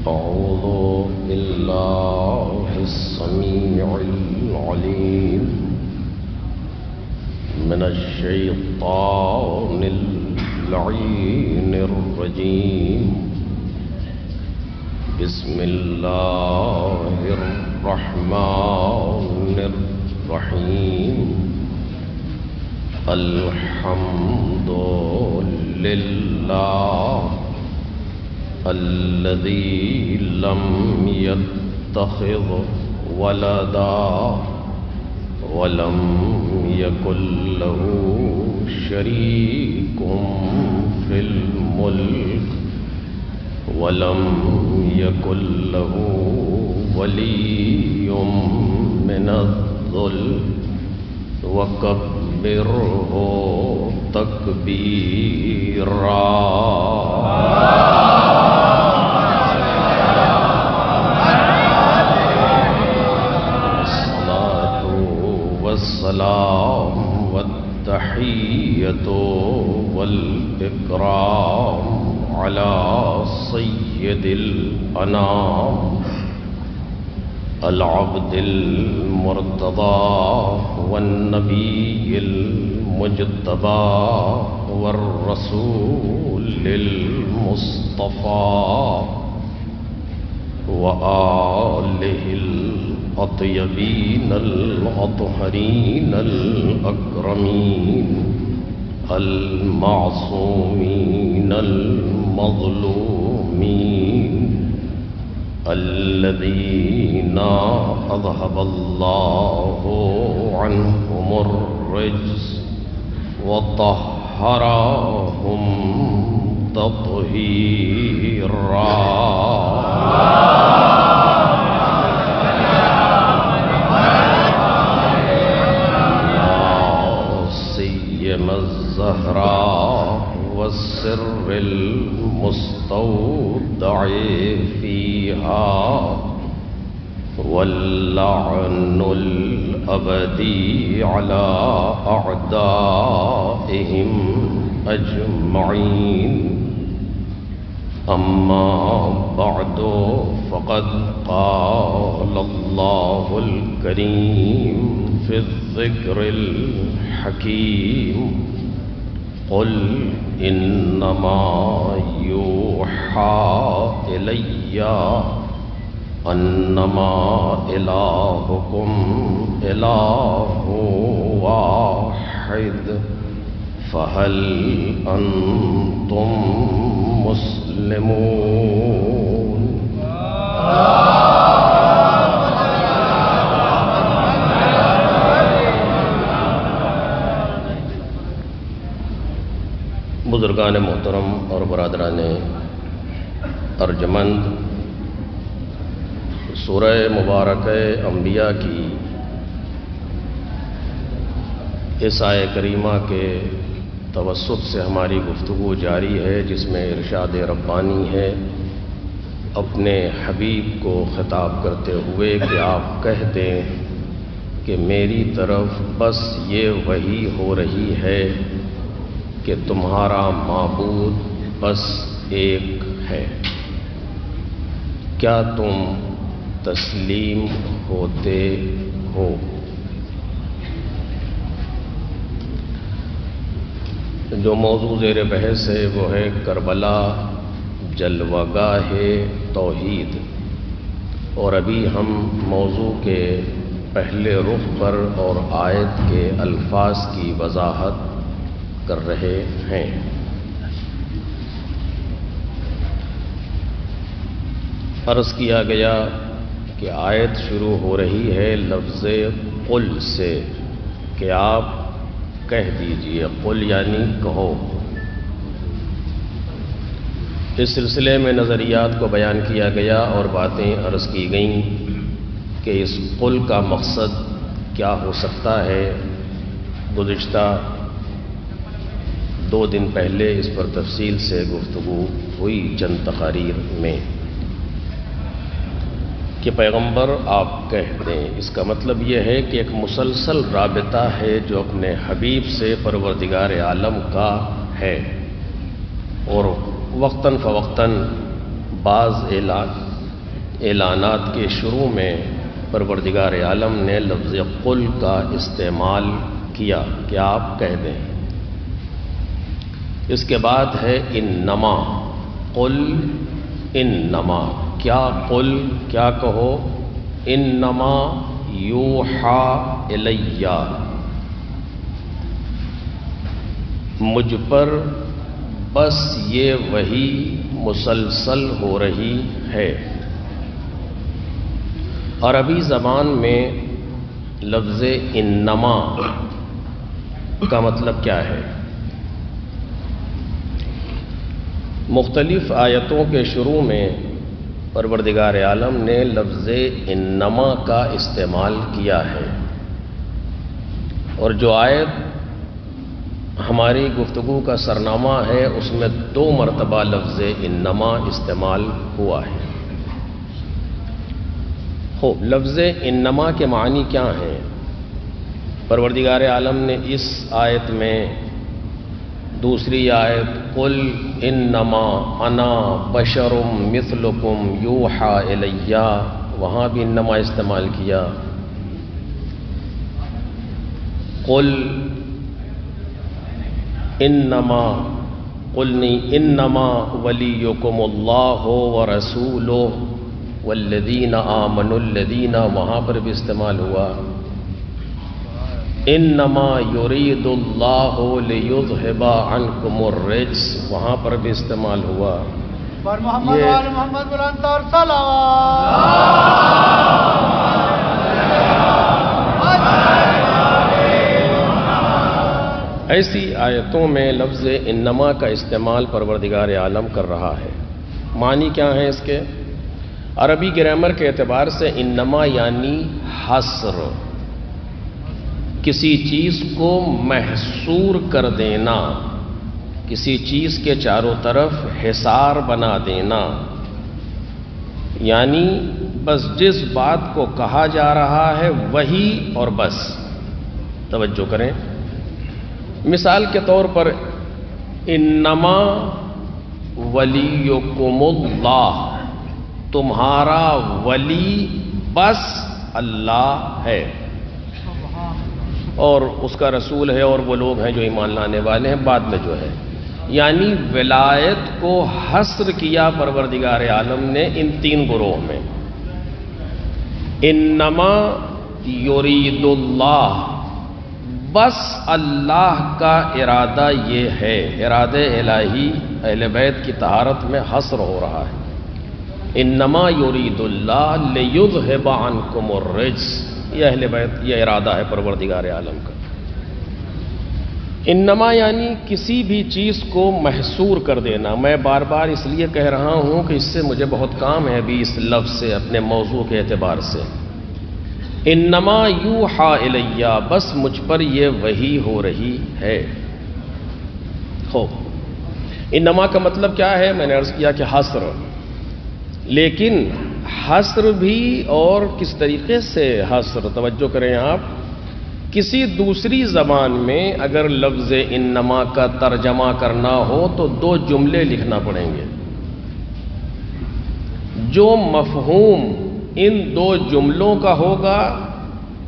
أعوذ بالله السميع العليم من الشيطان اللعين الرجيم بسم الله الرحمن الرحيم الحمد لله الذي لم يتخذ ولدا ولم يكن له شريك في الملك ولم يكن له ولي من الذل وكبره تكبيرا الصلاة والسلام والتحية والإكرام على سيد الأنام العبد المرتضى والنبي المجتبى والرسول المصطفى وآله الأطيبين الأطهرين الأكرمين المعصومين المظلومين الذين أذهب الله عنهم الرجس وطهرهم تطهيرا سيما الزهراء والسر المستودع فيها واللعن الأبدي على أعدائهم أجمعين أما بعد فقد قال الله الكريم في الذكر الحكيم قل إنما يوحى إلي أنما إلهكم إله واحد فهل أنتم مسلمون بزرگان محترم اور برادران ارجمند، سورہ مبارکہ انبیاء کی اس آیہ کریمہ کے توسط سے ہماری گفتگو جاری ہے، جس میں ارشاد ربانی ہے اپنے حبیب کو خطاب کرتے ہوئے کہ آپ کہہ دیں کہ میری طرف بس یہ وحی ہو رہی ہے کہ تمہارا معبود بس ایک ہے، کیا تم تسلیم ہوتے ہو؟ جو موضوع زیر بحث ہے وہ ہے کربلا جلوگاہ توحید، اور ابھی ہم موضوع کے پہلے رخ پر اور آیت کے الفاظ کی وضاحت کر رہے ہیں۔ عرض کیا گیا کہ آیت شروع ہو رہی ہے لفظ قل سے کہ آپ کہہ دیجئے، قل یعنی کہو۔ اس سلسلے میں نظریات کو بیان کیا گیا اور باتیں عرض کی گئیں کہ اس قل کا مقصد کیا ہو سکتا ہے۔ گزشتہ 2 دن پہلے اس پر تفصیل سے گفتگو ہوئی چند تقاریر میں کہ پیغمبر آپ کہہ دیں، اس کا مطلب یہ ہے کہ ایک مسلسل رابطہ ہے جو اپنے حبیب سے پروردگار عالم کا ہے، اور وقتاً فوقتاً بعض اعلانات کے شروع میں پروردگار عالم نے لفظ قل کا استعمال کیا کہ آپ کہہ دیں. اس کے بعد ہے انما. قل انما، کیا قل، کیا کہو، انما یوحا الیہ، مجھ پر بس یہ وحی مسلسل ہو رہی ہے. عربی زبان میں لفظ انما کا مطلب کیا ہے؟ مختلف آیتوں کے شروع میں پروردگار عالم نے لفظ انما کا استعمال کیا ہے، اور جو آیت ہماری گفتگو کا سرنامہ ہے اس میں 2 مرتبہ لفظ انما استعمال ہوا ہے. لفظ انما کے معنی کیا ہیں؟ پروردگار عالم نے اس آیت میں، دوسری آیت قل انما انا بشر مثلکم یوحا الیہ، وہاں بھی انما استعمال کیا. قل انما، قل نہیں، انما ولیکم اللہ ورسولہ والذین آمنوا الذین، وہاں پر بھی استعمال ہوا. انما یرید اللہ لیذھب عنکم الرجس، وہاں پر بھی استعمال ہوا. پر محمد وآل محمد بلند تر صلوات. ایسی آیتوں میں لفظ انما کا استعمال پروردگار عالم کر رہا ہے. معنی کیا ہے اس کے؟ عربی گرامر کے اعتبار سے انما یعنی حصر، کسی چیز کو محصور کر دینا، کسی چیز کے چاروں طرف حصار بنا دینا، یعنی بس جس بات کو کہا جا رہا ہے وہی اور بس. توجہ کریں، مثال کے طور پر انما ولیکم اللہ، تمہارا ولی بس اللہ ہے، اور اس کا رسول ہے، اور وہ لوگ ہیں جو ایمان لانے والے ہیں بعد میں جو ہے. یعنی ولایت کو حصر کیا پروردگار عالم نے ان 3 گروہ میں. انما یرید اللہ، بس اللہ کا ارادہ یہ ہے. ارادہ الہی اہل بیت کی طہارت میں حصر ہو رہا ہے. انما یرید اللہ لیذھب عنکم الرجس، یہ اہل بیت، یہ ارادہ ہے پروردگار عالم کا. انما یعنی کسی بھی چیز کو محصور کر دینا. میں بار بار اس لیے کہہ رہا ہوں کہ اس سے مجھے بہت کام ہے ابھی اس لفظ سے، اپنے موضوع کے اعتبار سے. انما یوحا الیہ، بس مجھ پر یہ وحی ہو رہی ہے. انما کا مطلب کیا ہے؟ میں نے عرض کیا کہ حصر، لیکن حصر بھی اور کس طریقے سے حصر؟ توجہ کریں آپ، کسی دوسری زبان میں اگر لفظ انما کا ترجمہ کرنا ہو تو 2 جملے لکھنا پڑیں گے. جو مفہوم ان 2 جملوں کا ہوگا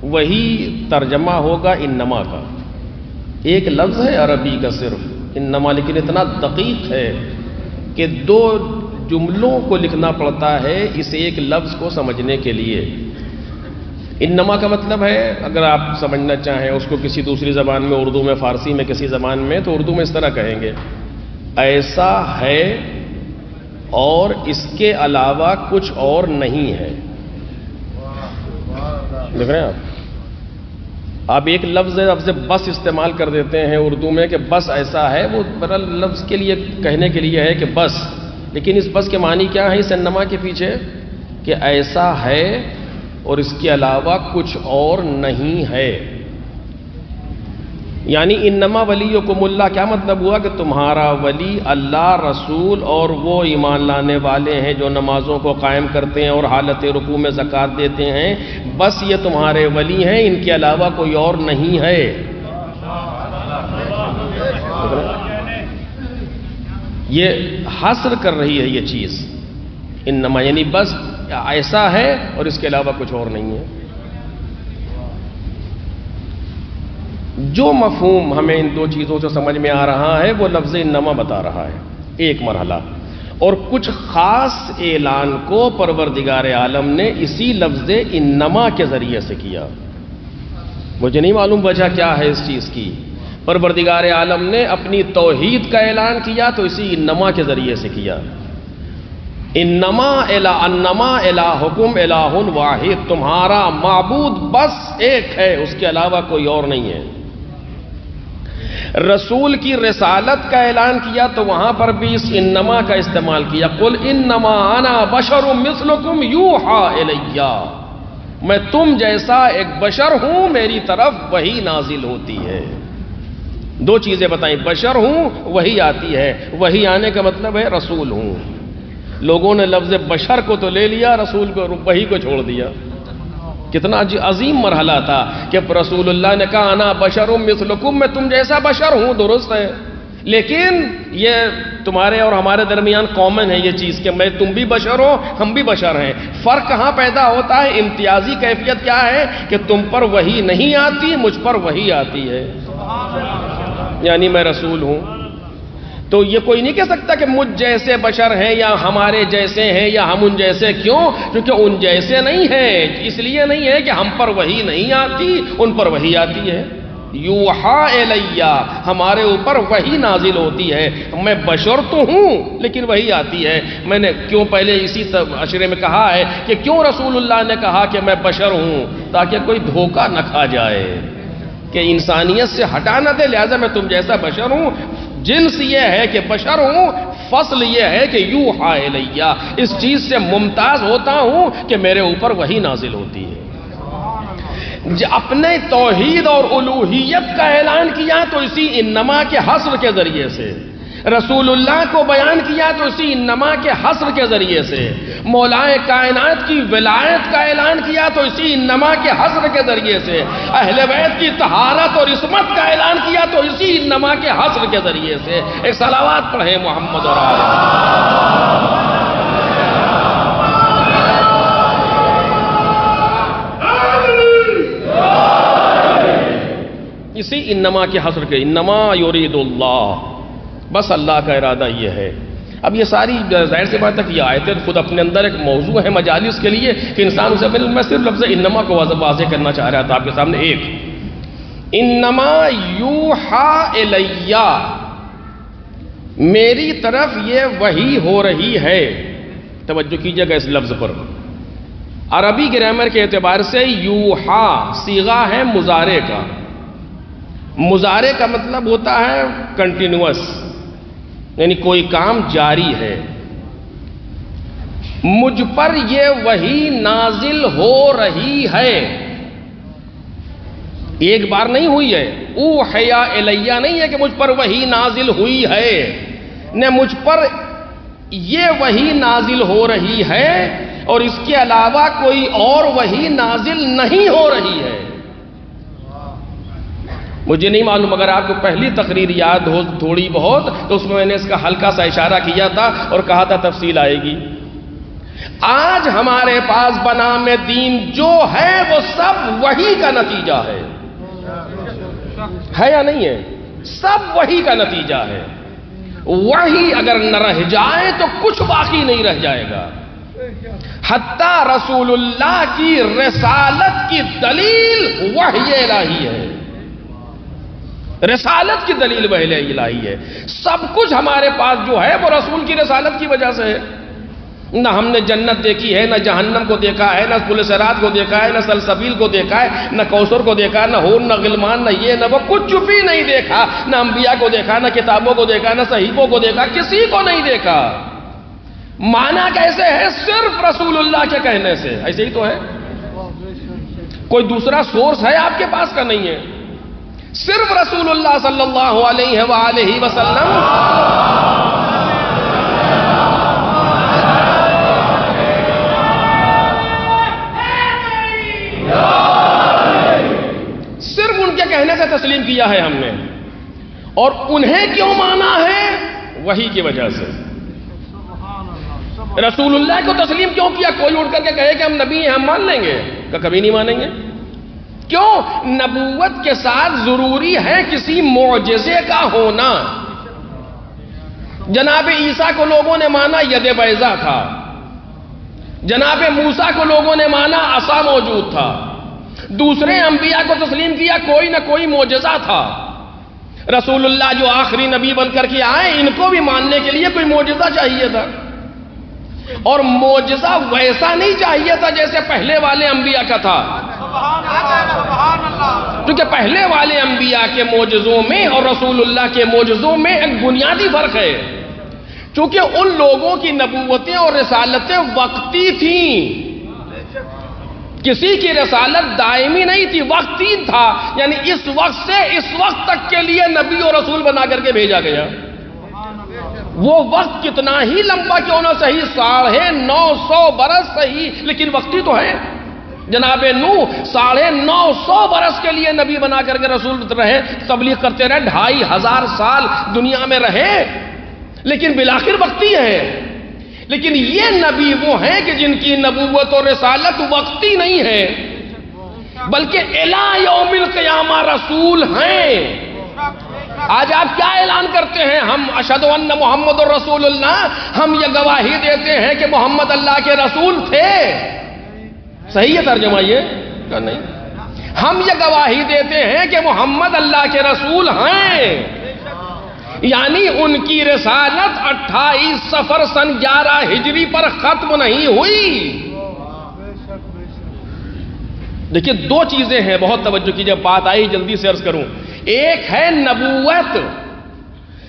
وہی ترجمہ ہوگا انما کا. ایک لفظ ہے عربی کا صرف انما، لیکن اتنا دقیق ہے کہ 2 جملوں کو لکھنا پڑتا ہے اس ایک لفظ کو سمجھنے کے لیے. انما کا مطلب ہے، اگر آپ سمجھنا چاہیں اس کو کسی دوسری زبان میں، اردو میں، فارسی میں، کسی زبان میں، تو اردو میں اس طرح کہیں گے، ایسا ہے اور اس کے علاوہ کچھ اور نہیں ہے. دیکھ رہے ہیں آپ ایک لفظ بس استعمال کر دیتے ہیں اردو میں کہ بس ایسا ہے، وہ برل لفظ کے لیے کہنے کے لیے ہے کہ بس، لیکن اس بس کے معنی کیا ہے اس انما کے پیچھے؟ کہ ایسا ہے اور اس کے علاوہ کچھ اور نہیں ہے. یعنی انما ولیکم اللہ، کیا مطلب ہوا؟ کہ تمہارا ولی اللہ، رسول اور وہ ایمان لانے والے ہیں جو نمازوں کو قائم کرتے ہیں اور حالت رکوع میں زکوٰۃ دیتے ہیں. بس یہ تمہارے ولی ہیں، ان کے علاوہ کوئی اور نہیں ہے. یہ حصر کر رہی ہے یہ چیز. انما یعنی بس ایسا ہے اور اس کے علاوہ کچھ اور نہیں ہے. جو مفہوم ہمیں ان دو چیزوں سے سمجھ میں آ رہا ہے وہ لفظ انما بتا رہا ہے ایک مرحلہ، اور کچھ خاص اعلان کو پروردگار عالم نے اسی لفظ انما کے ذریعے سے کیا. مجھے نہیں معلوم وجہ کیا ہے اس چیز کی. پروردگار عالم نے اپنی توحید کا اعلان کیا تو اسی انما کے ذریعے سے کیا. انما الہکم الہ واحد، تمہارا معبود بس ایک ہے، اس کے علاوہ کوئی اور نہیں ہے. رسول کی رسالت کا اعلان کیا تو وہاں پر بھی اس انما کا استعمال کیا. قل انما انا بشر مثلکم یوحی الی، میں تم جیسا ایک بشر ہوں، میری طرف وحی نازل ہوتی ہے. دو چیزیں بتائیں، بشر ہوں وحی آتی ہے، وحی آنے کا مطلب ہے رسول ہوں. لوگوں نے لفظ بشر کو تو لے لیا، رسول کو وحی کو چھوڑ دیا. کتنا عظیم مرحلہ تھا کہ رسول اللہ نے کہا انا بشر مثلکم، میں تم جیسا بشر ہوں، درست ہے، لیکن یہ تمہارے اور ہمارے درمیان کامن ہے یہ چیز کہ میں تم بھی بشر ہو ہم بھی بشر ہیں. فرق کہاں پیدا ہوتا ہے؟ امتیازی کیفیت کیا ہے کہ تم پر وحی نہیں آتی، مجھ پر وحی آتی ہے، یعنی میں رسول ہوں. تو یہ کوئی نہیں کہہ سکتا کہ مجھ جیسے بشر ہیں یا ہمارے جیسے ہیں یا ہم ان جیسے. کیوں؟ کیونکہ ان جیسے نہیں ہیں، اس لیے نہیں ہے کہ ہم پر وحی نہیں آتی، ان پر وحی آتی ہے. یوحی الیہ، ہمارے اوپر وحی نازل ہوتی ہے. میں بشر تو ہوں لیکن وحی آتی ہے. میں نے کیوں پہلے اسی اشرے میں کہا ہے کہ کیوں رسول اللہ نے کہا کہ میں بشر ہوں، تاکہ کوئی دھوکہ نہ کھا جائے کہ انسانیت سے ہٹا نہ دے، لہذا میں تم جیسا بشر ہوں. جنس یہ ہے کہ بشر ہوں، فصل یہ ہے کہ یوحی الیہ، اس چیز سے ممتاز ہوتا ہوں کہ میرے اوپر وحی نازل ہوتی ہے. اپنے توحید اور الوہیت کا اعلان کیا تو اسی انما کے حصر کے ذریعے سے. رسول اللہ کو بیان کیا تو اسی انما کے حصر کے ذریعے سے. مولائے کائنات کی ولایت کا اعلان کیا تو اسی انما کے حصر کے ذریعے سے. اہل بیت کی طہارت اور عصمت کا اعلان کیا تو اسی انما کے حصر کے ذریعے سے. ایک صلوات پڑھیں محمد اور آل. اسی انما کے حصر کے، انما یرید اللہ، بس اللہ کا ارادہ یہ ہے. اب یہ ساری ظاہر سی بات ہے کہ یہ آیتیں خود اپنے اندر ایک موضوع ہے مجالس کے لیے کہ انسان اسے میں صرف لفظ انما کو واضح کرنا چاہ رہا تھا آپ کے سامنے. ایک انما یوحی الیہ، میری طرف یہ وحی ہو رہی ہے. توجہ کیجئے گا اس لفظ پر. عربی گرامر کے اعتبار سے یوحا صیغہ ہے مضارع کا. مضارع کا مطلب ہوتا ہے کنٹینوس، یعنی کوئی کام جاری ہے. مجھ پر یہ وحی نازل ہو رہی ہے، ایک بار نہیں ہوئی ہے. اوحی الیہ نہیں ہے کہ مجھ پر وحی نازل ہوئی ہے، نہ مجھ پر یہ وحی نازل ہو رہی ہے اور اس کے علاوہ کوئی اور وحی نازل نہیں ہو رہی ہے. مجھے نہیں معلوم، اگر آپ کو پہلی تقریر یاد ہو تھوڑی بہت تو اس میں نے اس کا ہلکا سا اشارہ کیا تھا اور کہا تھا تفصیل آئے گی. آج ہمارے پاس بنام دین جو ہے وہ سب وحی کا نتیجہ ہے یا نہیں ہے؟ سب وحی کا نتیجہ ہے. وحی اگر نہ رہ جائے تو کچھ باقی نہیں رہ جائے گا. حتیٰ رسول اللہ کی رسالت کی دلیل وحی الہی ہے. رسالت کی دلیل وحی الہی ہے. سب کچھ ہمارے پاس جو ہے وہ رسول کی رسالت کی وجہ سے ہے. نہ ہم نے جنت دیکھی ہے، نہ جہنم کو دیکھا ہے، نہ پل صراط کو دیکھا ہے، نہ سلسبیل کو دیکھا ہے، نہ کوثر کو دیکھا، نہ ہور، نہ غلمان، نہ یہ نہ وہ، کچھ بھی نہیں دیکھا. نہ انبیاء کو دیکھا، نہ کتابوں کو دیکھا، نہ صحیفوں کو دیکھا، کسی کو نہیں دیکھا. معنی کیسے ہے؟ صرف رسول اللہ کے کہنے سے. ایسے ہی تو ہے، کوئی دوسرا سورس ہے آپ کے پاس کا نہیں ہے. صرف رسول اللہ صلی اللہ علیہ وآلہ وسلم صرف ان کے کہنے سے تسلیم کیا ہے ہم نے. اور انہیں کیوں مانا ہے؟ وحی کی وجہ سے. رسول اللہ کو تسلیم کیوں کیا؟ کوئی اٹھ کر کے کہے کہ ہم نبی ہیں ہم مان لیں گے؟ کہ کبھی نہیں مانیں گے۔ کیوں؟ نبوت کے ساتھ ضروری ہے کسی معجزے کا ہونا۔ جناب عیسیٰ کو لوگوں نے مانا ید بیضا تھا، جناب موسیٰ کو لوگوں نے مانا عصا موجود تھا، دوسرے انبیاء کو تسلیم کیا کوئی نہ کوئی معجزہ تھا۔ رسول اللہ جو آخری نبی بن کر کے آئے، ان کو بھی ماننے کے لیے کوئی معجزہ چاہیے تھا، اور معجزہ ویسا نہیں چاہیے تھا جیسے پہلے والے انبیاء کا تھا، کیونکہ پہلے والے انبیاء کے معجزوں میں اور رسول اللہ کے معجزوں میں ایک بنیادی فرق ہے، چونکہ ان لوگوں کی نبوتیں اور رسالتیں وقتی تھیں، کسی کی رسالت دائمی نہیں تھی، وقتی تھا، یعنی اس وقت سے اس وقت تک کے لیے نبی اور رسول بنا کر کے بھیجا گیا۔ وہ وقت کتنا ہی لمبا کیوں نہ صحیح، 950 برس صحیح، لیکن وقتی تو ہے۔ جناب نوح 950 برس کے لیے نبی بنا کر کے رسول رہے، تبلیغ کرتے رہے، 2500 سال دنیا میں رہے، لیکن بالآخر وقتی ہے۔ لیکن یہ نبی وہ ہیں کہ جن کی نبوت اور رسالت وقتی نہیں ہے، بلکہ الی یوم القیامہ رسول ہیں۔ آج آپ کیا اعلان کرتے ہیں؟ ہم اشہد ان محمد رسول اللہ، ہم یہ گواہی دیتے ہیں کہ محمد اللہ کے رسول تھے۔ صحیح ہے ترجمہ یہ؟ کہ نہیں؟ ہم یہ گواہی دیتے ہیں کہ محمد اللہ کے رسول ہیں، یعنی ان کی رسالت 28 صفر سن 11 ہجری پر ختم نہیں ہوئی۔ دیکھیے دو چیزیں ہیں، بہت توجہ کیجئے، بات آئی جلدی سے عرض کروں۔ ایک ہے نبوت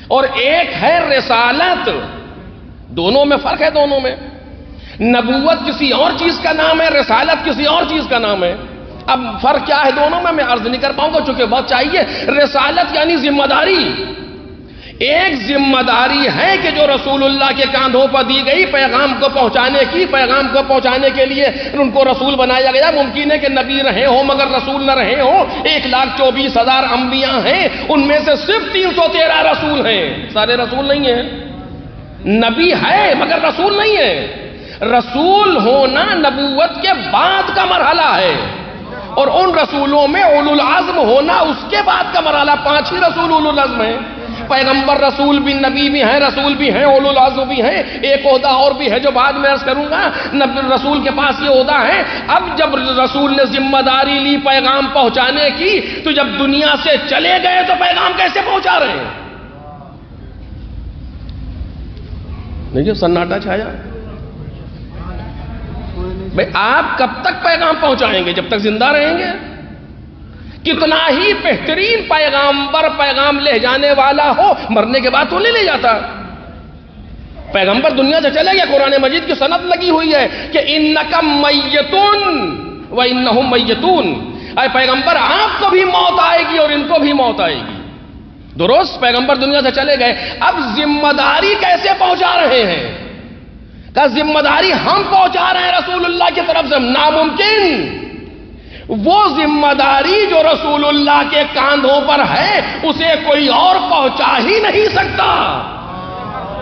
اور ایک ہے رسالت، دونوں میں فرق ہے۔ دونوں میں نبوت کسی اور چیز کا نام ہے، رسالت کسی اور چیز کا نام ہے۔ اب فرق کیا ہے دونوں میں عرض نہیں کر پاؤں گا چونکہ بہت چاہیے۔ رسالت یعنی ذمہ داری، ایک ذمہ داری ہے کہ جو رسول اللہ کے کاندھوں پر دی گئی پیغام کو پہنچانے کی، پیغام کو پہنچانے کے لیے ان کو رسول بنایا گیا۔ ممکن ہے کہ نبی رہے ہوں مگر رسول نہ رہے ہوں۔ 1,24,000 انبیاء ہیں، ان میں سے صرف 313 رسول ہیں، سارے رسول نہیں ہیں۔ نبی ہے مگر رسول نہیں ہے۔ رسول ہونا نبوت کے بعد کا مرحلہ ہے، اور ان رسولوں میں اولو العزم ہونا اس کے بعد کا مرحلہ۔ 5 ہی رسول اولو العزم ہیں، پیغمبر رسول بھی، نبی بھی ہیں، رسول بھی ہیں، اولو العزم بھی ہیں۔ ایک عہدہ اور بھی ہے جو بعد میں عرض کروں گا، رسول کے پاس یہ عہدہ ہے۔ اب جب رسول نے ذمہ داری لی پیغام پہنچانے کی، تو جب دنیا سے چلے گئے تو پیغام کیسے پہنچا رہے ہیں؟ دیکھیے سناٹا چھایا۔ بھئی آپ کب تک پیغام پہنچائیں گے؟ جب تک زندہ رہیں گے۔ کتنا ہی بہترین پیغامبر پیغام لے جانے والا ہو، مرنے کے بعد تو نہیں لے جاتا۔ پیغمبر دنیا سے چلے گیا، قرآن مجید کی سند لگی ہوئی ہے کہ انک میتون وانہم میتون، اے پیغمبر آپ کو بھی موت آئے گی اور ان کو بھی موت آئے گی۔ درست، پیغمبر دنیا سے چلے گئے، اب ذمہ داری کیسے پہنچا رہے ہیں؟ کہ ذمہ داری ہم پہنچا رہے ہیں رسول اللہ کی طرف سے، ناممکن۔ وہ ذمہ داری جو رسول اللہ کے کاندھوں پر ہے اسے کوئی اور پہنچا ہی نہیں سکتا۔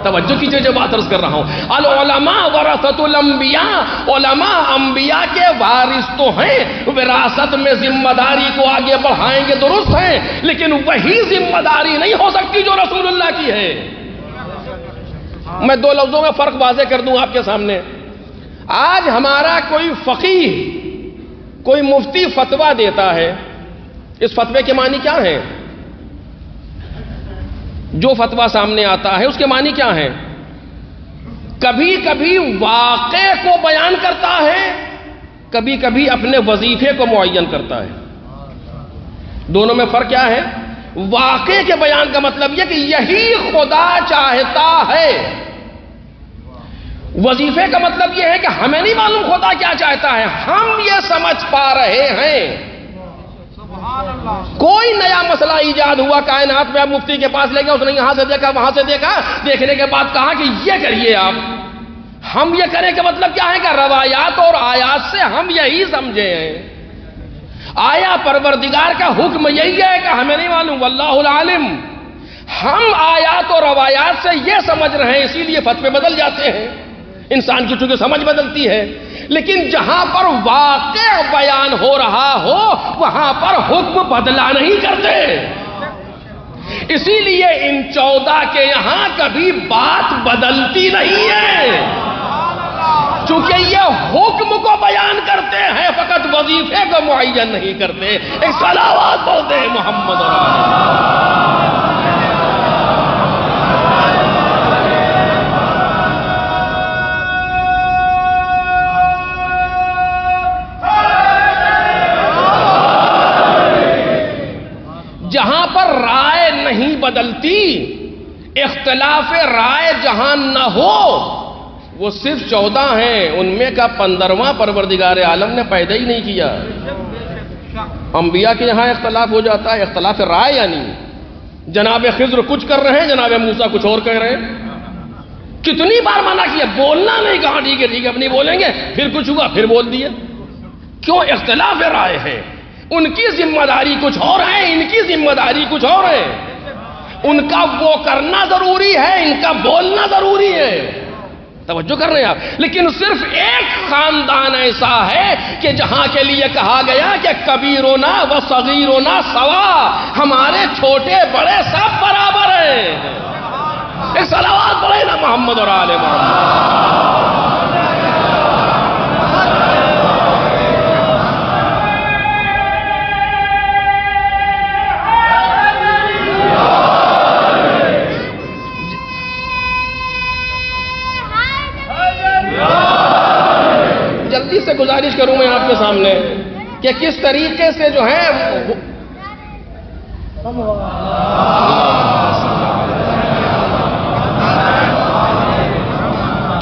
توجہ کیجئے جو بات عرض کر رہا ہوں۔ العلماء ورثۃ الانبیاء، علماء انبیاء کے وارث تو ہیں، وراثت میں ذمہ داری کو آگے بڑھائیں گے، درست ہیں، لیکن وہی ذمہ داری نہیں ہو سکتی جو رسول اللہ کی ہے۔ میں 2 لفظوں میں فرق واضح کر دوں آپ کے سامنے۔ آج ہمارا کوئی فقیہ، کوئی مفتی فتویٰ دیتا ہے، اس فتوے کے معنی کیا ہیں؟ جو فتویٰ سامنے آتا ہے اس کے معنی کیا ہیں؟ کبھی کبھی واقعے کو بیان کرتا ہے، کبھی کبھی اپنے وظیفے کو معین کرتا ہے۔ دونوں میں فرق کیا ہے؟ واقعے کے بیان کا مطلب یہ کہ یہی خدا چاہتا ہے، وظیفے کا مطلب یہ ہے کہ ہمیں نہیں معلوم خدا کیا چاہتا ہے، ہم یہ سمجھ پا رہے ہیں۔ کوئی نیا مسئلہ ایجاد ہوا کائنات میں، آپ مفتی کے پاس لے گئے، اس نے یہاں سے دیکھا وہاں سے دیکھا، دیکھنے کے بعد کہا کہ یہ کریے آپ، ہم یہ کریں کہ مطلب کیا ہے کہ روایات اور آیات سے ہم یہی سمجھے ہیں۔ آیا پروردگار کا حکم یہی ہے کہ ہمیں نہیں معلوم، واللہ العالم۔ ہم آیات اور روایات سے یہ سمجھ رہے ہیں، اسی لیے فتوے بدل جاتے ہیں۔ انسان کی چونکہ سمجھ بدلتی ہے، لیکن جہاں پر واقع بیان ہو رہا ہو وہاں پر حکم بدلا نہیں کرتے۔ اسی لیے ان 14 کے یہاں کبھی بات بدلتی نہیں ہے، چونکہ یہ حکم کو بیان کرتے ہیں، فقط وظیفے کو معین نہیں کرتے۔ ایک صلوات بولتے ہیں محمد اور آلہ۔ جہاں پر رائے نہیں بدلتی، اختلاف رائے جہاں نہ ہو، وہ صرف 14 ہیں، ان میں کا 15واں پروردگار عالم نے پیدا ہی نہیں کیا۔ انبیاء کے یہاں اختلاف ہو جاتا ہے، اختلاف رائے یعنی جناب خضر کچھ کر رہے ہیں، جناب موسیٰ کچھ اور کہہ رہے ہیں۔ کتنی بار منع کیا، بولنا نہیں، کہا ٹھیک ہے اب نہیں بولیں گے، پھر کچھ ہوا پھر بول دیا۔ کیوں؟ اختلاف رائے ہے، ان کی ذمہ داری کچھ اور ہے، ان کی ذمہ داری کچھ اور ہے، ان کا وہ کرنا ضروری ہے، ان کا بولنا ضروری ہے۔ توجہ کر رہے ہیں آپ؟ لیکن صرف ایک خاندان ایسا ہے کہ جہاں کے لیے کہا گیا کہ کبیرنا و صغیرنا سوا، ہمارے چھوٹے بڑے سب برابر ہیں۔ ایک صلوات پڑھیں نا محمد اور آل محمد۔ جلدی سے گزارش کروں میں آپ کے سامنے کہ کس طریقے سے جو ہے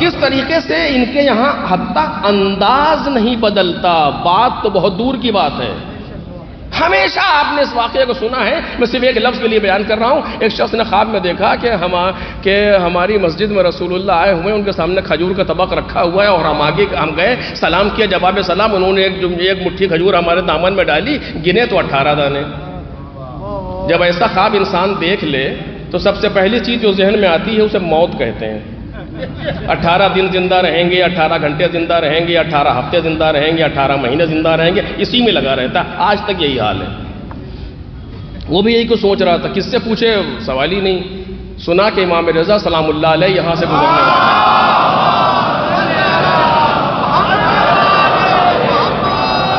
کس طریقے سے ان کے یہاں حتی انداز نہیں بدلتا۔ بات تو بہت دور کی بات ہے، ہمیشہ آپ نے اس واقعے کو سنا ہے، میں صرف ایک لفظ کے لیے بیان کر رہا ہوں۔ ایک شخص نے خواب میں دیکھا کہ ہماری مسجد میں رسول اللہ آئے ہوئے، ان کے سامنے کھجور کا طبق رکھا ہوا ہے، اور ہم گئے سلام کیا، جواب سلام انہوں نے ایک مٹھی کھجور ہمارے دامن میں ڈالی، گنے تو 18 دانے۔ جب ایسا خواب انسان دیکھ لے تو سب سے پہلی چیز جو ذہن میں آتی ہے اسے موت کہتے ہیں۔ 18 دن زندہ رہیں گے، 18 گھنٹے زندہ رہیں گے، 18 ہفتے زندہ رہیں گے، 18 مہینے زندہ رہیں گے، اسی میں لگا رہتا ہے۔ آج تک یہی حال ہے۔ وہ بھی یہی کو سوچ رہا تھا، کس سے پوچھے سوال ہی نہیں۔ سنا کہ امام رضا سلام اللہ علیہ یہاں سے گزرنے والے۔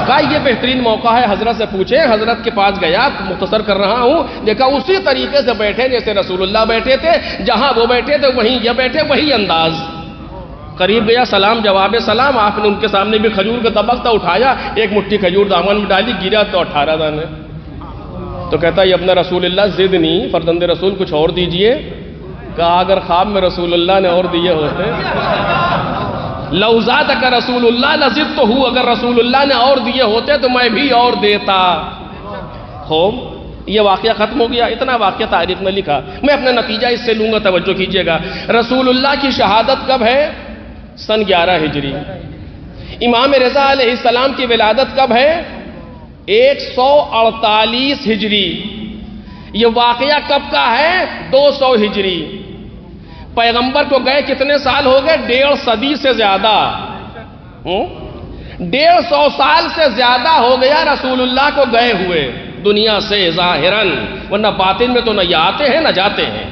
کہا یہ بہترین موقع ہے حضرت سے پوچھے۔ حضرت کے پاس گیا، مختصر کر رہا ہوں، دیکھا اسی طریقے سے بیٹھے جیسے رسول اللہ بیٹھے تھے، جہاں وہ بیٹھے تھے وہیں یہ بیٹھے، وہی انداز۔ قریب گیا، سلام جواب سلام، آپ نے ان کے سامنے بھی کھجور کا طبق تھا، اٹھایا، ایک مٹھی کھجور دامن میں ڈالی، گرا تو 18 دانے۔ تو کہتا ہے ابن رسول اللہ زدنی، فرزند رسول کچھ اور دیجئے۔ کہا اگر خواب میں رسول اللہ نے اور دیے ہوتے، لو زادک رسول اللہ لزدتہ، اگر رسول اللہ نے اور دیے ہوتے تو میں بھی اور دیتا۔ یہ واقعہ ختم ہو گیا، اتنا واقعہ تاریخ نے لکھا۔ میں اپنا نتیجہ اس سے لوں گا، توجہ کیجئے گا۔ رسول اللہ کی شہادت کب ہے؟ سن 11 ہجری۔ امام رضا علیہ السلام کی ولادت کب ہے؟ 148 ہجری۔ یہ واقعہ کب کا ہے؟ 200 ہجری۔ پیغمبر کو گئے کتنے سال ہو گئے؟ 1.5 صدی سے زیادہ۔ 150 سال سے زیادہ ہو گیا رسول اللہ کو گئے ہوئے دنیا سے ظاہراً، ورنہ باطن میں تو نہ آتے ہیں نہ جاتے ہیں۔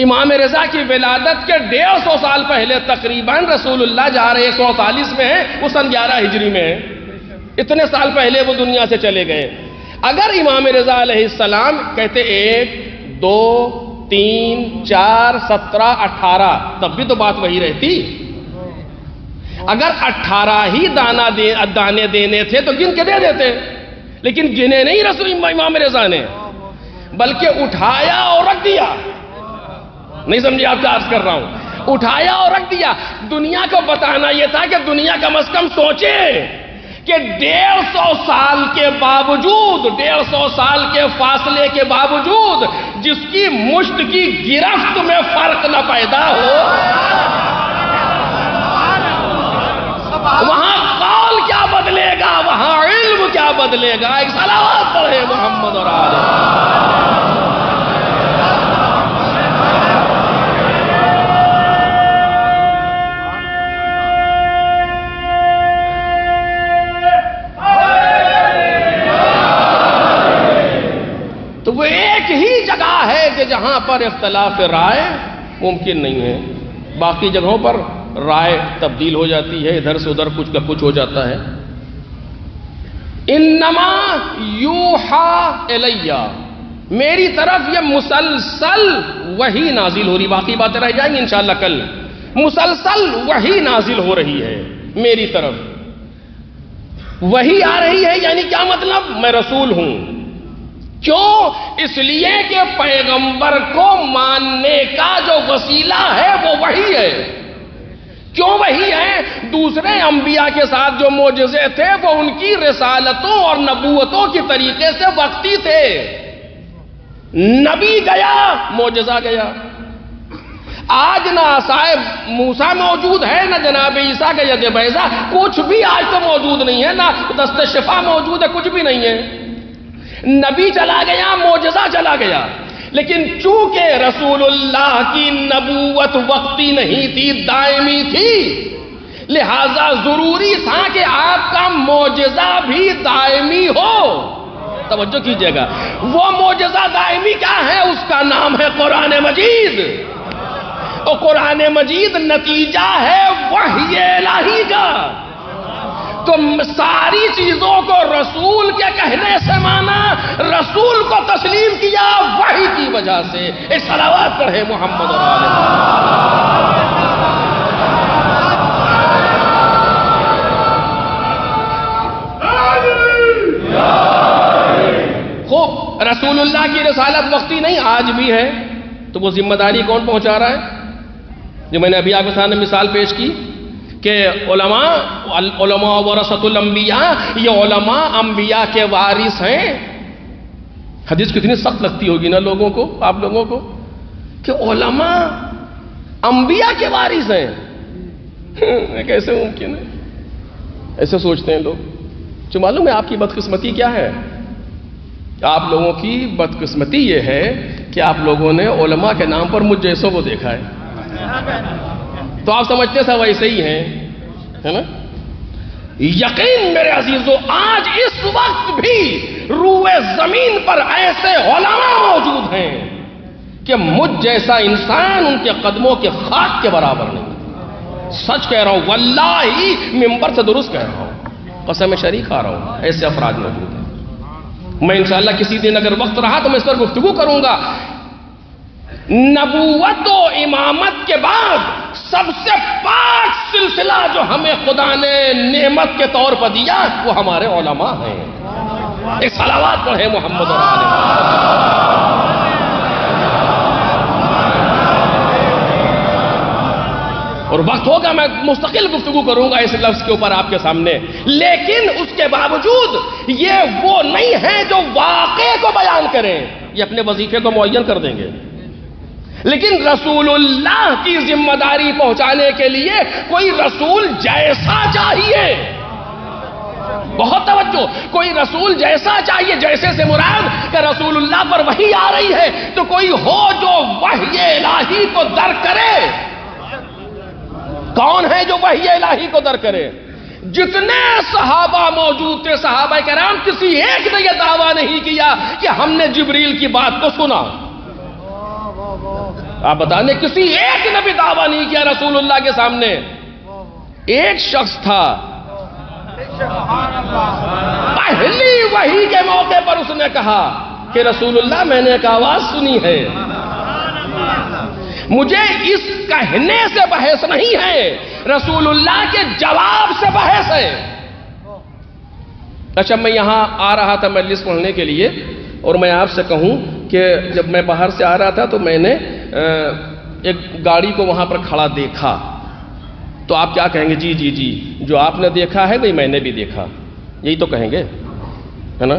امام رضا کی ولادت کے 150 سال پہلے تقریباً رسول اللہ جا رہے 148 میں ہیں، وہ سن 11 ہجری میں ہے۔ اتنے سال پہلے وہ دنیا سے چلے گئے۔ اگر امام رضا علیہ السلام کہتے 1 2 3 4 17 18، تب بھی تو بات وہی رہتی۔ اگر 18 ہی دانے دینے تھے تو گن کے دے دیتے، لیکن گنے نہیں رسول امام رضا نے، بلکہ اٹھایا اور رکھ دیا۔ نہیں سمجھے آپ کیا عرض کر رہا ہوں؟ اٹھایا اور رکھ دیا۔ دنیا کو بتانا یہ تھا کہ دنیا کم از کم سوچے کہ 150 سال کے باوجود، 150 سال کے فاصلے کے باوجود جس کی مشت کی گرفت میں فرق نہ پیدا ہو، وہاں قول کیا بدلے گا، وہاں علم کیا بدلے گا۔ ایک صلوات پڑھے محمد اور آلہ۔ کہ جہاں پر اختلاف رائے ممکن نہیں ہے، باقی جگہوں پر رائے تبدیل ہو جاتی ہے، ادھر سے ادھر کچھ کا کچھ ہو جاتا ہے۔ انما یوحا الیہ، میری طرف یہ مسلسل وحی نازل ہو رہی، باقی باتیں رہ جائیں گی انشاءاللہ کل، مسلسل وحی نازل ہو رہی ہے میری طرف، وحی آ رہی ہے، یعنی کیا مطلب؟ میں رسول ہوں۔ کیوں؟ اس لیے کہ پیغمبر کو ماننے کا جو وسیلہ ہے وہ وحی ہے۔ کیوں وحی ہے؟ دوسرے انبیاء کے ساتھ جو معجزے تھے وہ ان کی رسالتوں اور نبوتوں کی طریقے سے وقتی تھے، نبی گیا معجزہ گیا۔ آج نہ عصائے موسیٰ موجود ہے، نہ جناب عیسیٰ کا ید بیضا، کچھ بھی آج تو موجود نہیں ہے، نہ دست شفا موجود ہے، کچھ بھی نہیں ہے۔ نبی چلا گیا، معجزہ چلا گیا، لیکن چونکہ رسول اللہ کی نبوت وقتی نہیں تھی، دائمی تھی، لہذا ضروری تھا کہ آپ کا معجزہ بھی دائمی ہو۔ توجہ کیجئے گا، وہ معجزہ دائمی کیا ہے؟ اس کا نام ہے قرآن مجید، اور قرآن مجید نتیجہ ہے وحی الہی کا۔ تو ساری چیزوں کو رسول کے کہنے سے مانا، رسول کو تسلیم کیا وحی کی وجہ سے۔ ایک صلوات پڑھے محمد اور آلہ خوب۔ رسول اللہ کی رسالت وقتی نہیں، آج بھی ہے، تو وہ ذمہ داری کون پہنچا رہا ہے؟ جو میں نے ابھی آپ کے سامنے مثال پیش کی کہ علماء ورثۃ الانبیاء، یہ علماء انبیاء کے وارث ہیں۔ حدیث کتنی سخت لگتی ہوگی نا لوگوں کو، آپ لوگوں کو، کہ علماء انبیاء کے وارث ہیں۔ کیسے ممکن ہے؟ ایسے سوچتے ہیں لوگ۔ جو معلوم ہے آپ کی بدقسمتی کیا ہے؟ آپ لوگوں کی بدقسمتی یہ ہے کہ آپ لوگوں نے علماء کے نام پر مجھ جیسوں کو دیکھا ہے، تو آپ سمجھتے سب ایسے ہی ہیں، ہے نا؟ یقین میرے عزیزو، آج اس وقت بھی روئے زمین پر ایسے علماء موجود ہیں کہ مجھ جیسا انسان ان کے قدموں کے خاک کے برابر نہیں۔ سچ کہہ رہا ہوں، واللہ ممبر سے درست کہہ رہا ہوں، قسم شریک کھا رہا ہوں، ایسے افراد موجود ہیں۔ میں انشاءاللہ کسی دن اگر وقت رہا تو میں اس پر گفتگو کروں گا۔ نبوت و امامت کے بعد سب سے پاک سلسلہ جو ہمیں خدا نے نعمت کے طور پر دیا وہ ہمارے علماء ہیں۔ ایک صلوات پڑھے محمد اور آلہ۔ اور وقت ہوگا میں مستقل گفتگو کروں گا اس لفظ کے اوپر آپ کے سامنے، لیکن اس کے باوجود یہ وہ نہیں ہے جو واقعے کو بیان کریں، یہ اپنے وظیفے کو معین کر دیں گے، لیکن رسول اللہ کی ذمہ داری پہنچانے کے لیے کوئی رسول جیسا چاہیے۔ بہت توجہ، کوئی رسول جیسا چاہیے، جیسے سے مراد کہ رسول اللہ پر وحی آ رہی ہے تو کوئی ہو جو وحی الہی کو درک کرے۔ کون ہے جو وحی الہی کو درک کرے؟ جتنے صحابہ موجود تھے، صحابہ کرام، کسی ایک نے یہ دعویٰ نہیں کیا کہ ہم نے جبریل کی بات کو سنا۔ آپ بتانے کسی ایک نے بھی دعویٰ نہیں کیا رسول اللہ کے سامنے۔ ایک شخص تھا، پہلی وحی کے موقع پر اس نے کہا کہ رسول اللہ میں نے ایک آواز سنی ہے۔ مجھے اس کہنے سے بحث نہیں ہے، رسول اللہ کے جواب سے بحث ہے۔ اچھا، میں یہاں آ رہا تھا مجلس پڑھنے کے لیے، اور میں آپ سے کہوں کہ جب میں باہر سے آ رہا تھا تو میں نے ایک گاڑی کو وہاں پر کھڑا دیکھا، تو آپ کیا کہیں گے؟ جی جی جی، جو آپ نے دیکھا ہے وہی میں نے بھی دیکھا، یہی تو کہیں گے، ہے نا؟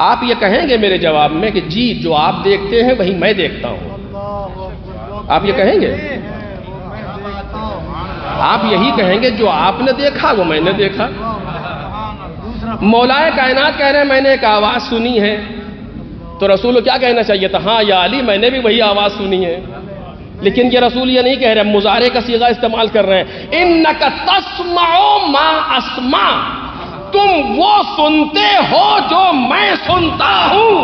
آپ یہ کہیں گے میرے جواب میں کہ جی جو آپ دیکھتے ہیں وہی میں دیکھتا ہوں، آپ یہ کہیں گے؟ آپ یہی کہیں گے جو آپ نے دیکھا وہ میں نے دیکھا۔ مولا کائنات کہہ رہے ہیں میں نے ایک آواز سنی ہے، تو رسول کو کیا کہنا چاہیے تھا؟ ہاں یا علی، میں نے بھی وہی آواز سنی ہے۔ لیکن یہ رسول یہ نہیں کہہ رہے، مضارع کا صیغہ استعمال کر رہے ہیں، انک تسمع ما اسمع، تم وہ سنتے ہو جو میں سنتا ہوں۔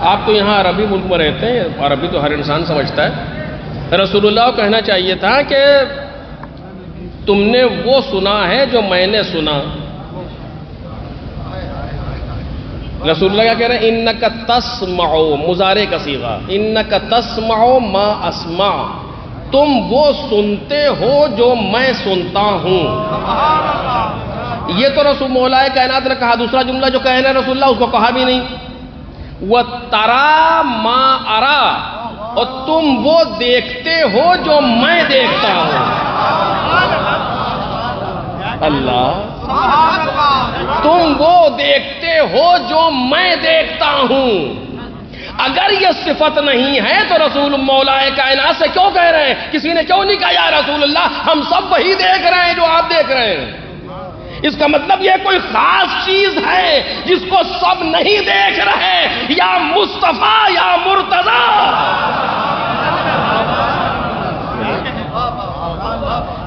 آپ تو یہاں عربی ملک میں رہتے ہیں، عربی تو ہر انسان سمجھتا ہے۔ رسول اللہ کو کہنا چاہیے تھا کہ تم نے وہ سنا ہے جو میں نے سنا۔ رسول اللہ کیا کہہ رہے ہیں؟ انک تسمع، مضارع کا صیغہ، انک تسمع ما اسمع، تم وہ سنتے ہو جو میں سنتا ہوں۔ یہ تو رسول مولا کائنات نے کہا۔ دوسرا جملہ جو کہنا ہے رسول اللہ، اس کو کہا بھی نہیں۔ وَتَرَى مَا أَرَى، اور تم وہ دیکھتے ہو جو میں دیکھتا ہوں۔ اللہ، تم وہ دیکھتے ہو جو میں دیکھتا ہوں۔ اگر یہ صفت نہیں ہے تو رسول مولا کائنات سے کیوں کہہ رہے ہیں؟ کسی نے کیوں نہیں کہا یا رسول اللہ ہم سب وہی دیکھ رہے ہیں جو آپ دیکھ رہے ہیں؟ اس کا مطلب یہ کوئی خاص چیز ہے جس کو سب نہیں دیکھ رہے، یا مصطفیٰ یا مرتضی۔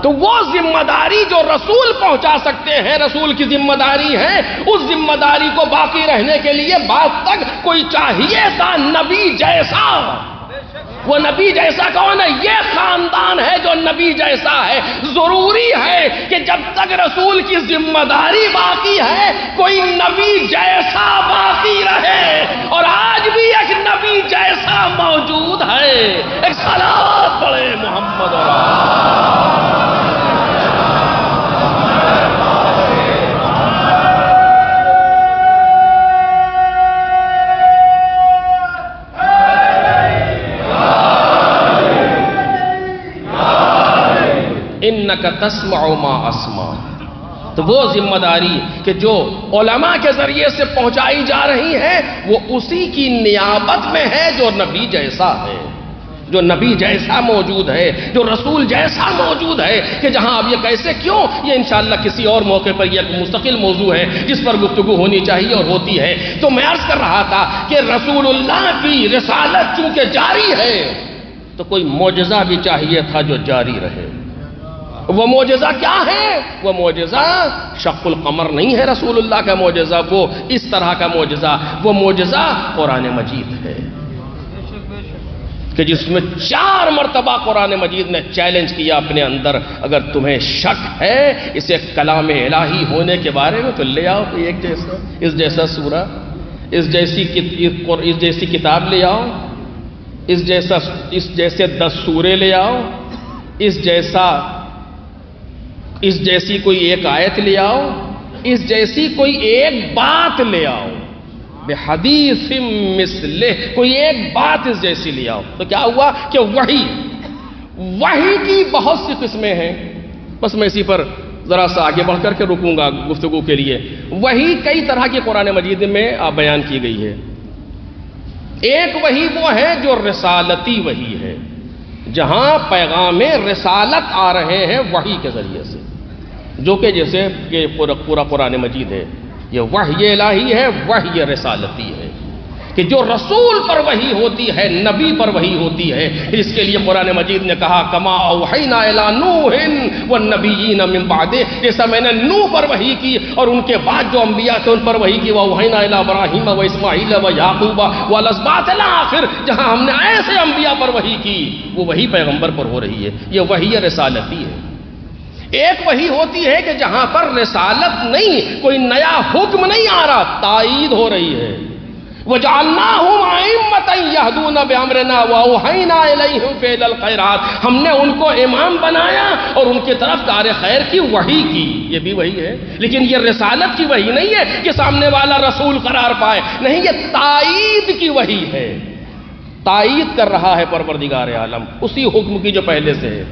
تو وہ ذمہ داری جو رسول پہنچا سکتے ہیں، رسول کی ذمہ داری ہے، اس ذمہ داری کو باقی رہنے کے لیے بعد تک کوئی چاہیے تھا نبی جیسا۔ وہ نبی جیسا کون ہے؟ یہ خاندان ہے جو نبی جیسا ہے۔ ضروری ہے کہ جب تک رسول کی ذمہ داری باقی ہے کوئی نبی جیسا باقی رہے، اور آج بھی ایک نبی جیسا موجود ہے۔ ایک صلوات پڑھے محمد انک تسمع ما اسمع۔ تو وہ ذمہ داری کہ جو علماء کے ذریعے سے پہنچائی جا رہی ہے وہ اسی کی نیابت میں ہے جو نبی جیسا ہے، جو نبی جیسا موجود ہے، جو رسول جیسا موجود ہے۔ کہ جہاں اب یہ کیسے کیوں، یہ انشاءاللہ کسی اور موقع پر یہ مستقل موضوع ہے جس پر گفتگو ہونی چاہیے اور ہوتی ہے۔ تو میں عرض کر رہا تھا کہ رسول اللہ کی رسالت چونکہ جاری ہے تو کوئی معجزہ بھی چاہیے تھا جو جاری رہے۔ وہ معجزہ کیا ہے؟ وہ معجزہ شق القمر نہیں ہے رسول اللہ کا معجزہ، وہ اس طرح کا معجزہ، وہ معجزہ قرآن مجید ہے کہ جس میں 4 مرتبہ قرآن مجید نے چیلنج کیا اپنے اندر، اگر تمہیں شک ہے اسے کلام الہی ہونے کے بارے میں تو لے آؤ ایک جیسا، اس جیسا سورہ، اس جیسی کتاب لے آؤ، اس جیسے 10 سورے لے آؤ، اس جیسی کوئی ایک آیت لے آؤ، اس جیسی کوئی ایک بات لے آؤ، بحدیث مثلہ، کوئی ایک بات اس جیسی لے آؤ۔ تو کیا ہوا کہ وحی کی بہت سی قسمیں ہیں۔ بس میں اسی پر ذرا سا آگے بڑھ کر کے رکوں گا گفتگو کے لیے۔ وحی کئی طرح کی قرآن مجید میں بیان کی گئی ہے۔ ایک وحی وہ ہے جو رسالتی وحی ہے، جہاں پیغام رسالت آ رہے ہیں وحی کے ذریعے سے، جو کہ جیسے کہ پورا قرآن مجید ہے، یہ وحی الہی ہے، وحی رسالتی ہے، کہ جو رسول پر وحی ہوتی ہے، نبی پر وحی ہوتی ہے۔ اس کے لیے قرآن مجید نے کہا کما اوحینا الی نوح والنبیین من بعدہ، جیسا میں نے نوح پر وحی کی اور ان کے بعد جو انبیاء تھے ان پر وحی کی، واوحینا الی ابراہیم و اسماعیل و یعقوب والاسباط الی آخر، جہاں ہم نے ایسے انبیاء پر وحی کی وہ وحی پیغمبر پر ہو رہی ہے، یہ وحی رسالتی ہے۔ ایک وحی ہوتی ہے کہ جہاں پر رسالت نہیں، کوئی نیا حکم نہیں آ رہا، تائید ہو رہی ہے۔ وَجَعَلْنَاهُمْ أَئِمَّةً يَهْدُونَ بِأَمْرِنَا وَأَوْحَيْنَا إِلَيْهِمْ فِعْلَ الْخَيْرَاتِ، ہم نے ان کو امام بنایا اور ان کی طرف کار خیر کی وحی کی، یہ بھی وحی ہے۔ لیکن یہ رسالت کی وحی نہیں ہے کہ سامنے والا رسول قرار پائے، نہیں، یہ تائید کی وحی ہے، تائید کر رہا ہے پروردگار عالم اسی حکم کی جو پہلے سے ہے۔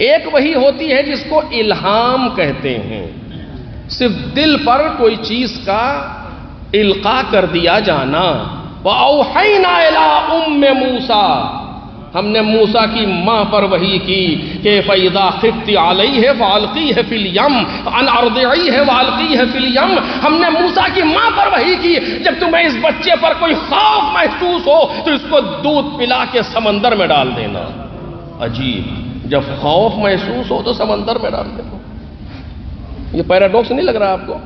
ایک وحی ہوتی ہے جس کو الہام کہتے ہیں، صرف دل پر کوئی چیز کا القاء کر دیا جانا۔ وَأَوْحَيْنَا إِلَىٰ أُمِّ مُوسَىٰ، ہم نے موسیٰ کی ماں پر وحی کی کہ فَإِذَا خِفْتِ عَلَيْهِ فَأَلْقِيهِ فِي الْيَمِّ أَنْ أَرْضِعِيهِ وَأَلْقِيهِ فِي الْيَمِّ، ہم نے موسیٰ کی ماں پر وحی کی جب تمہیں اس بچے پر کوئی خوف محسوس ہو تو اس کو دودھ پلا کے سمندر میں ڈال دینا۔ عجیب، جب خوف محسوس ہو تو سمندر میں ڈال دینا، یہ پیراڈوکس نہیں لگ رہا آپ کو؟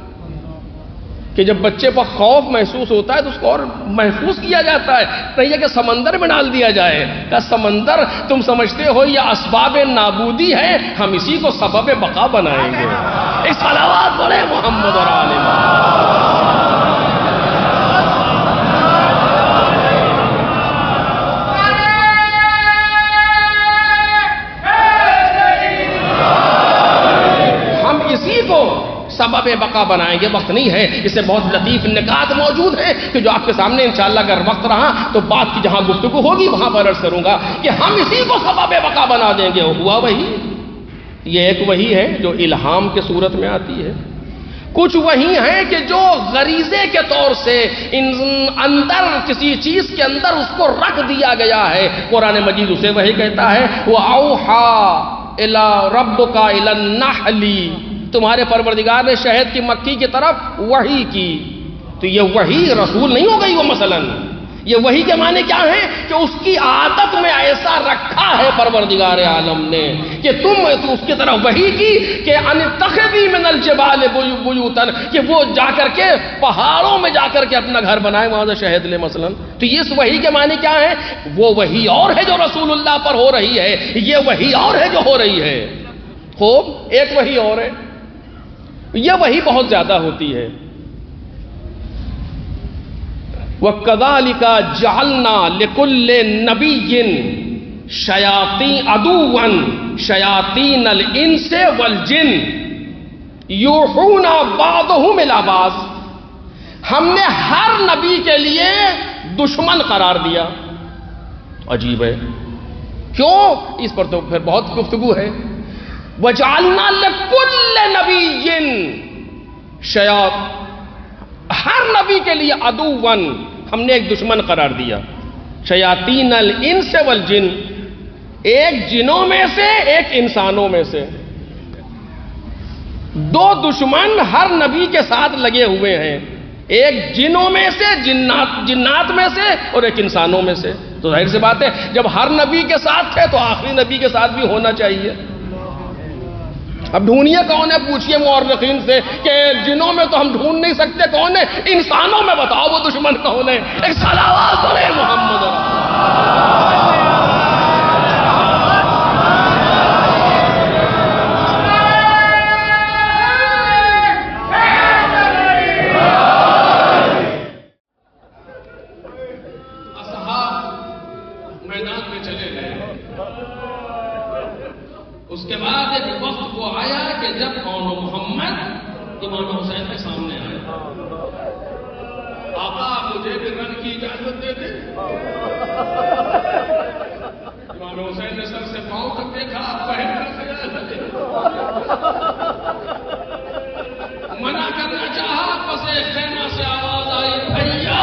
کہ جب بچے پر خوف محسوس ہوتا ہے تو اس کو اور محفوظ کیا جاتا ہے، نہیں ہے کہ سمندر میں ڈال دیا جائے کہ سمندر تم سمجھتے ہو یہ اسباب نابودی ہے، ہم اسی کو سبب بقا بنائیں گے۔ ایک صلوات بولے محمد اور آل محمد۔ اسی کو سبب بقا بنائیں گے، وقت نہیں ہے، اس سے بہت لطیف نکات موجود ہیں کہ جو آپ کے سامنے انشاءاللہ اگر وقت رہا تو بات کی جہاں گفتگو ہوگی وہاں پر عرض کروں گا کہ ہم اسی کو سبب بقا بنا دیں گے۔ ہوا وہی، یہ ایک وہی ہے جو الہام کے صورت میں آتی ہے، کچھ وہی ہیں کہ جو غریزے کے طور سے اندر کسی چیز کے اندر اس کو رکھ دیا گیا ہے، قرآن مجید اسے وہی کہتا ہے وَأَوْحَا إِلَى رَبُّكَ إِلَى النَّحْلِ، تمہارے پروردگار نے شہد کی مکھی کی طرف وحی کی، تو یہ وحی رسول نہیں ہو گئی وہ مثلا، یہ وحی کے معنی کیا ہے کہ اس کی عادت میں ایسا رکھا ہے پروردگار عالم نے کہ تم اس کی طرف وحی کی کہ ان تخذی من الجبال بیوتا، کہ وہ جا کر کے پہاڑوں میں جا کر کے اپنا گھر بنائے، وہاں سے شہد لے مثلا۔ تو اس وحی کے معنی کیا ہے؟ وہ وحی اور ہے جو رسول اللہ پر ہو رہی ہے، یہ وحی اور ہے جو ہو رہی ہے۔ خوب، ایک وحی اور ہے، یہ وحی بہت زیادہ ہوتی ہے۔ وَكَذَلِكَ جَعَلْنَا لِكُلِّ نَبِيٍّ شَيَاطِينَ عَدُوًّا شَيَاطِينَ الْإِنسِ وَالْجِنِّ يُوحُونَ بَعْضُهُمْ إِلَىٰ بَعْضٍ، ہم نے ہر نبی کے لیے دشمن قرار دیا۔ عجیب ہے، کیوں؟ اس پر تو پھر بہت گفتگو ہے۔ وَجَعَلْنَا لِكُلِّ نَبِيٍّ شَيَاطِينَ، ہر نبی کے لیے عدوًا، ہم نے ایک دشمن قرار دیا۔ شیاطین الانس والجن، ایک جنوں میں سے ایک انسانوں میں سے، دو دشمن ہر نبی کے ساتھ لگے ہوئے ہیں، ایک جنوں میں سے جنات میں سے اور ایک انسانوں میں سے۔ تو ظاہر سی بات ہے جب ہر نبی کے ساتھ تھے تو آخری نبی کے ساتھ بھی ہونا چاہیے۔ اب ڈھونڈیے کون ہے، پوچھئے مورخین سے کہ جنوں میں تو ہم ڈھونڈ نہیں سکتے کون ہے، انسانوں میں بتاؤ وہ دشمن کون ہے۔ ایک صلوات بولے محمد۔ میدان میں چلے گئے، اس کے بعد ایک وقت وہ آیا کہ جب کون محمد امام حسین کے سامنے آئے، آقا مجھے بھی رن کی اجازت دے دے۔ امام حسین نے سر سے پاؤں تک دیکھا، پہن کر خیال لگے، منع کرنا چاہا، پس خیمہ سے آواز آئی بھیا۔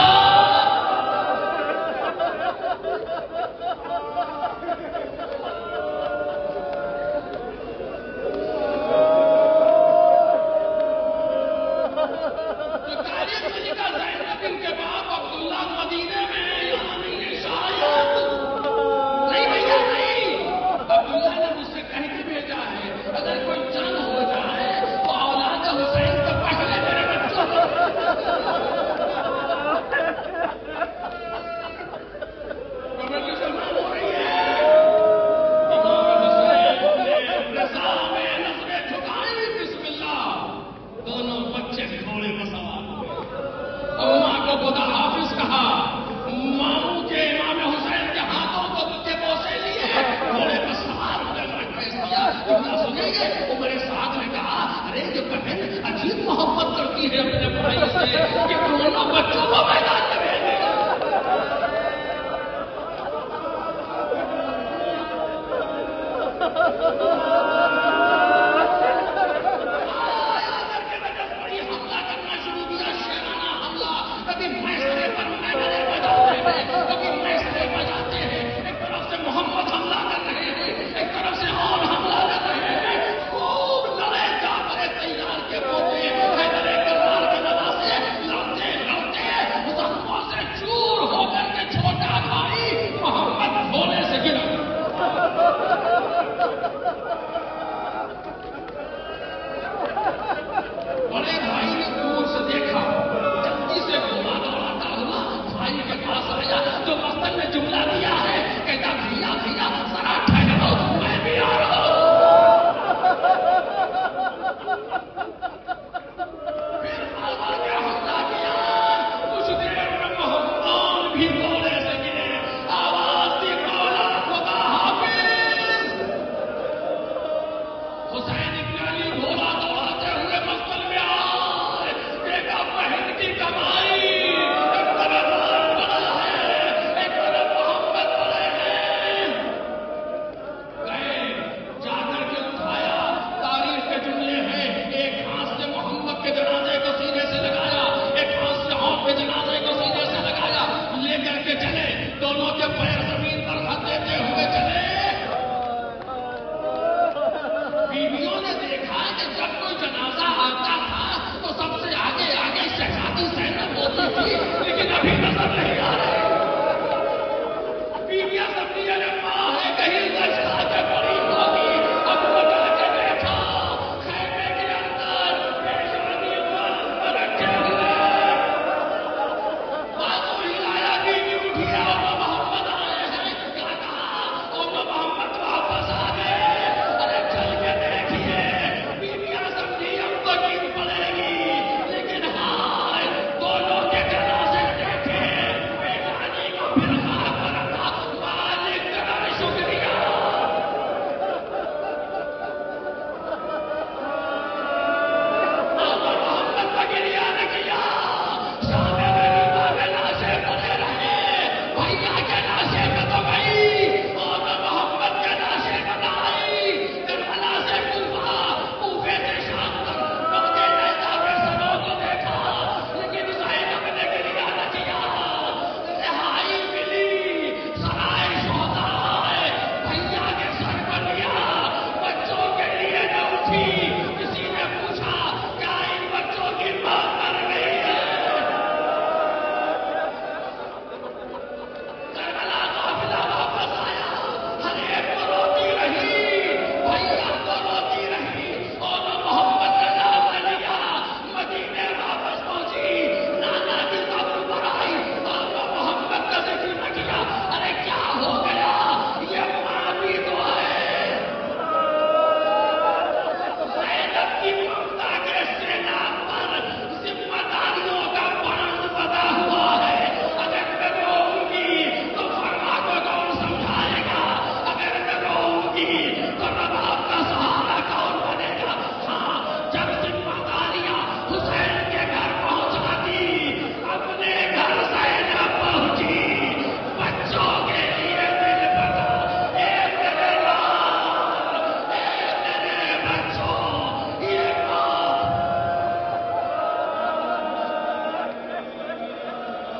پاس آیا جو برتن میں جملہ